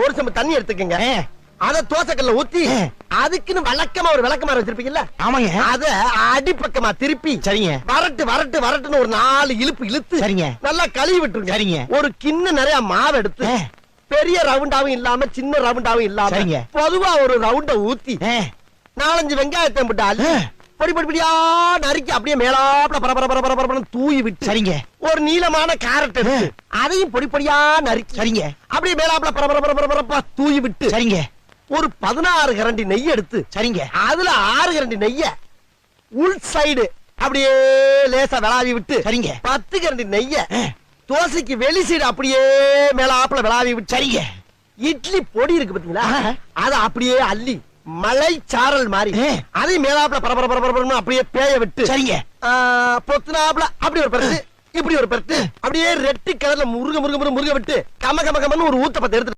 ஒரு சம்பு தண்ணி எடுத்துக்கங்க. அத தோசைக்கல்ல ஊத்தி அதுக்குன்னு வழக்கமா ஒரு விளக்கமாறு வச்சிருப்பீங்கல்ல? ஆமாங்க. அத அடிப்பக்கமா திருப்பி சரிங்க. வரட்டுன்னு ஒரு 4 இழுப்பு இழுத்து சரிங்க. நல்லா கழுவி விட்டுருங்க. சரிங்க. ஒரு கிண்ண நிறைய மாவு எடுத்து பெரிய ரவுண்டாவும் இல்லாம சின்ன ரவுண்டாவும் இல்லாம சரிங்க. பொதுவா ஒரு ரவுண்ட ஊத்தி 4-5 வெங்காயத்தை போட்டு அள்ளி பொடி பொடியா நறுக்கி அப்படியே மேலாப்ல பரபர தூவி விட்டு சரிங்க. ஒரு நீளமான கேரட் எடுத்து அதையும் பொடி பொடியா நறுக்கி சரிங்க. அப்படியே மேலாப்ல பரபர தூவி விட்டு சரிங்க. ஒரு 16 கரண்டி நெய் எடுத்து சரிங்க. அதுல 6 கரண்டி நெய்ய உள் சைடு அப்படியே லேசா விளாவி விட்டு சரிங்க. 10 கரண்டி நெய்ய தோசைக்கு வெளி சைடு அப்படியே மேலாப்ல விளாவி விட்டு சரிங்க. இட்லி பொடி இருக்கு பாத்தீங்களா, அத அப்படியே அள்ளி மலை சாரல் மாதிரி அதை மேலாப்ல பரபர அப்படியே பேய விட்டு சரிங்க. பொத்துனாப்ல அப்படி ஒரு பரட்டு இப்படி ஒரு பரட்டு அப்படியே ரெட்டி கலர்ல முருக விட்டு கம ஒரு ஊத்தப்பத்தை எடுத்து